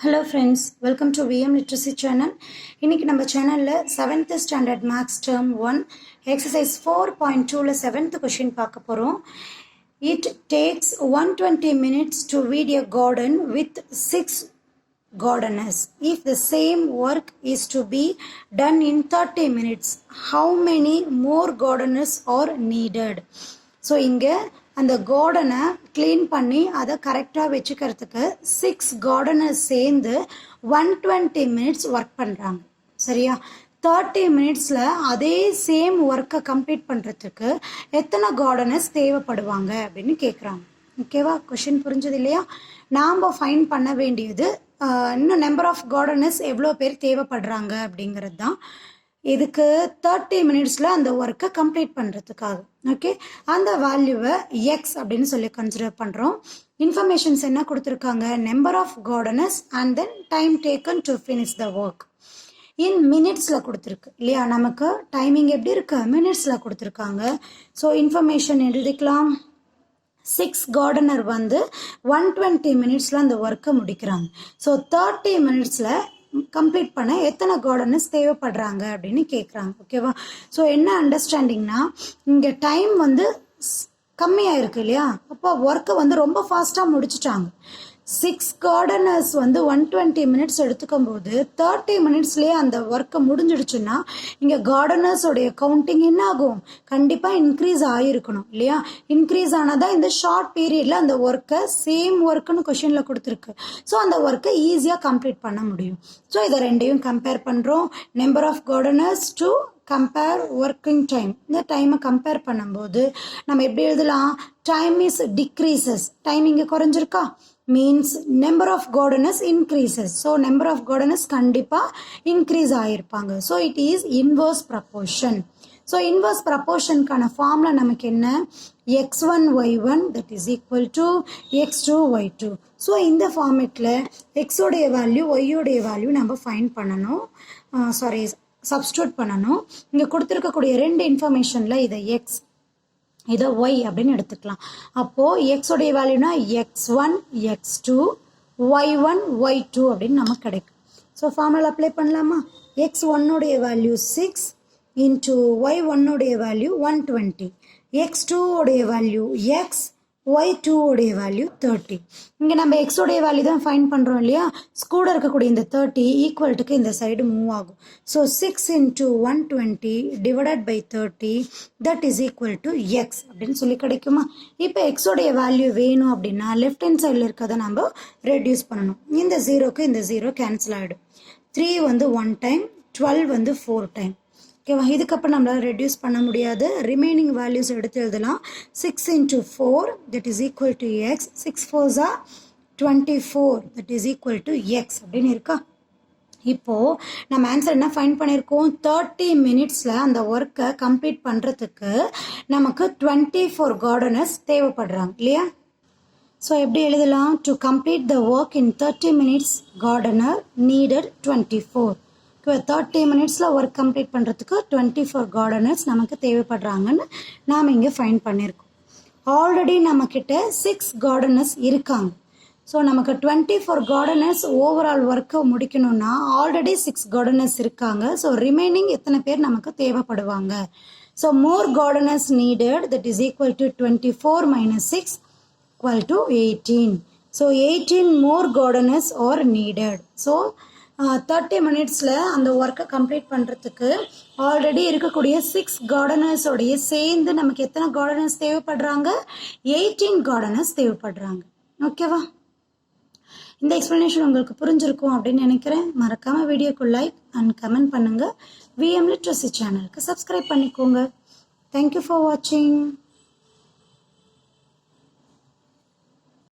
Hello friends, welcome to VM Literacy channel. இன்னைக்கு நம்ம சேனல்ல 7th standard maths term 1 exercise 4.2ல 7th question பார்க்க போறோம். It takes 120 minutes to weed a garden with 6 gardeners. If the same work is to be done in 30 minutes, how many more gardeners are needed? So இங்க அந்த கார்டனை clean பண்ணி அதை கரெக்டாக வச்சுக்கிறதுக்கு 6 gardeners சேர்ந்து 120 minutes work பண்ணுறாங்க. சரியா? 30 மினிட்ஸில் அதே சேம் ஒர்க்கை கம்ப்ளீட் பண்ணுறதுக்கு எத்தனை கார்டனர்ஸ் தேவைப்படுவாங்க அப்படின்னு கேட்குறாங்க. ஓகேவா? கொஷின் புரிஞ்சது இல்லையா? நாம் ஃபைன் பண்ண வேண்டியது இன்னும் நம்பர் ஆஃப் கார்டனர்ஸ் எவ்வளோ பேர் தேவைப்படுறாங்க அப்படிங்கிறது தான். இதுக்கு 30 மினிட்ஸில் அந்த ஒர்க்கை கம்ப்ளீட் பண்ணுறதுக்காக. ஓகே, அந்த வேல்யூவை எக்ஸ் அப்படின்னு சொல்லி கன்சிடர் பண்ணுறோம். இன்ஃபர்மேஷன்ஸ் என்ன கொடுத்துருக்காங்க? Number of gardeners and then time taken to finish the work in மினிட்ஸில் கொடுத்துருக்கு இல்லையா? நமக்கு டைமிங் எப்படி இருக்கு? மினிட்ஸில் கொடுத்துருக்காங்க. ஸோ இன்ஃபர்மேஷன் எழுதிக்கலாம். 6 கார்டனர் வந்து 120 மினிட்ஸில் அந்த ஒர்க்கை முடிக்கிறாங்க. ஸோ 30 மினிட்ஸில் கம்ப்ளீட் பண்ண எத்தனை கார்டனர்ஸ் தேவைப்படுறாங்க அப்படின்னு கேட்குறாங்க. ஓகேவா? ஸோ என்ன அண்டர்ஸ்டாண்டிங்னா, இங்கே டைம் வந்து கம்மியாக இருக்கு இல்லையா? அப்போ ஒர்க்கை வந்து ரொம்ப ஃபாஸ்ட்டாக முடிச்சுட்டாங்க. 6 கார்டனர்ஸ் வந்து 120 மினிட்ஸ் எடுத்துக்கும் போது 30 மினிட்ஸ்லேயே அந்த ஒர்க்கை முடிஞ்சிடுச்சுன்னா இங்கே கார்டனர்ஸோடைய கவுண்டிங் என்ன ஆகும்? கண்டிப்பாக இன்க்ரீஸ் ஆகிருக்கணும் இல்லையா? இன்க்ரீஸ் ஆனதான் இந்த ஷார்ட் பீரியடில் அந்த ஒர்க்கை சேம் ஒர்க்குன்னு கொஷினில் கொடுத்துருக்கு. ஸோ அந்த ஒர்க்கை ஈஸியாக கம்ப்ளீட் பண்ண முடியும். ஸோ இதை ரெண்டையும் கம்பேர் பண்ணுறோம். Number of gardeners to compare working time. இந்த டைமை கம்பேர் பண்ணும்போது நம்ம எப்படி எழுதலாம்? Time is decreases. டைம் இங்கே குறைஞ்சிருக்கா? Means number of gardeners increases. So number of gardeners கண்டிப்பாக இன்க்ரீஸ் ஆகிருப்பாங்க. So it is inverse proportion. So inverse ப்ரப்போர்ஷனுக்கான ஃபார்முலா நமக்கு என்ன? x1 y1 that is equal to x2 y2. So இந்த ஃபார்மேட்டில் எக்ஸோடைய value ஒய்யோடைய value நம்ம ஃபைண்ட் பண்ணணும். சப்ஸ்டியூட் பண்ணணும். இங்கே கொடுத்துருக்கக்கூடிய ரெண்டு இன்ஃபர்மேஷனில் இதை எக்ஸ் இதை ஒய் அப்படின்னு எடுத்துக்கலாம். அப்போது எக்ஸோடைய வேல்யூனா x1 x2 y1 y2 அப்படின்னு நமக்கு கிடைக்கும். ஸோ ஃபார்முலா அப்ளை பண்ணலாமா? x1உடைய வேல்யூ 6 இன்ட்டு y1உடைய வேல்யூ 120, x2 உடைய வேல்யூ x, y2 உடைய வேல்யூ 30. இங்கே நம்ம எக்ஸோடைய வேல்யூ தான் ஃபைன் பண்ணுறோம் இல்லையா? கூட இருக்கக்கூடிய இந்த 30 ஈக்குவல்ட்டுக்கு இந்த சைடு மூவ் ஆகும். So 6 into 120 divided by 30 that is equal to x அப்படின்னு சொல்லி கிடைக்குமா? இப்போ எக்ஸோடைய வேல்யூ வேணும் அப்படின்னா லெஃப்ட் ஹேண்ட் சைடில் இருக்கிறத நம்ம ரெடியூஸ் பண்ணணும். இந்த ஜீரோக்கு இந்த ஜீரோ கேன்சல் ஆகிடும். 3 வந்து 1 டைம், 12 வந்து 4 டைம். ஓகேவா? இதுக்கப்புறம் நம்மளால் ரெடியூஸ் பண்ண முடியாது. ரிமைனிங் வேல்யூஸ் எடுத்து எழுதலாம். 6 into 4 that is equal to X, 6 4s are 24 that is equal to x அப்படின்னு இருக்கா? இப்போது நம்ம ஆன்சர் என்ன ஃபைண்ட் பண்ணியிருக்கோம்? 30 மினிட்ஸில் அந்த ஒர்க்கை கம்ப்ளீட் பண்ணுறதுக்கு நமக்கு 24 கார்டனர்ஸ் தேவைப்படுறாங்க இல்லையா? ஸோ எப்படி எழுதலாம்? To complete the work in 30 minutes gardener needed 24. 30 மினிட்ஸில் ஒர்க் கம்ப்ளீட் பண்ணுறதுக்கு 24 கார்டனர்ஸ் நமக்கு தேவைப்படுறாங்கன்னு நாம் இங்கே ஃபைன் பண்ணியிருக்கோம். ஆல்ரெடி நம்மக்கிட்ட 6 கார்டனர்ஸ் இருக்காங்க. ஸோ நமக்கு 24 கார்டனர்ஸ் ஓவரால் ஒர்க்கை முடிக்கணும்னா ஆல்ரெடி 6 கார்டனர்ஸ் இருக்காங்க. ஸோ ரிமைனிங் எத்தனை பேர் நமக்கு தேவைப்படுவாங்க? So more gardeners needed that is equal to 24 minus 6 equal to 18. So 18 more gardeners are needed. So 30 மினிட்ஸில் அந்த ஒர்க்கை கம்ப்ளீட் பண்ணுறதுக்கு ஆல்ரெடி இருக்கக்கூடிய 6 கார்டனர்ஸோடைய சேர்ந்து நமக்கு எத்தனை கார்டனர்ஸ் தேவைப்படுறாங்க? 18 கார்டனர்ஸ் தேவைப்படுறாங்க. ஓகேவா? இந்த எக்ஸ்ப்ளனேஷன் உங்களுக்கு புரிஞ்சிருக்கும் அப்படின்னு நினைக்கிறேன். மறக்காமல் வீடியோக்கு லைக் அண்ட் கமெண்ட் பண்ணுங்கள். VM Literacy சேனலுக்கு சப்ஸ்கிரைப் பண்ணிக்கோங்க. தேங்க்யூ ஃபார் வாட்சிங்.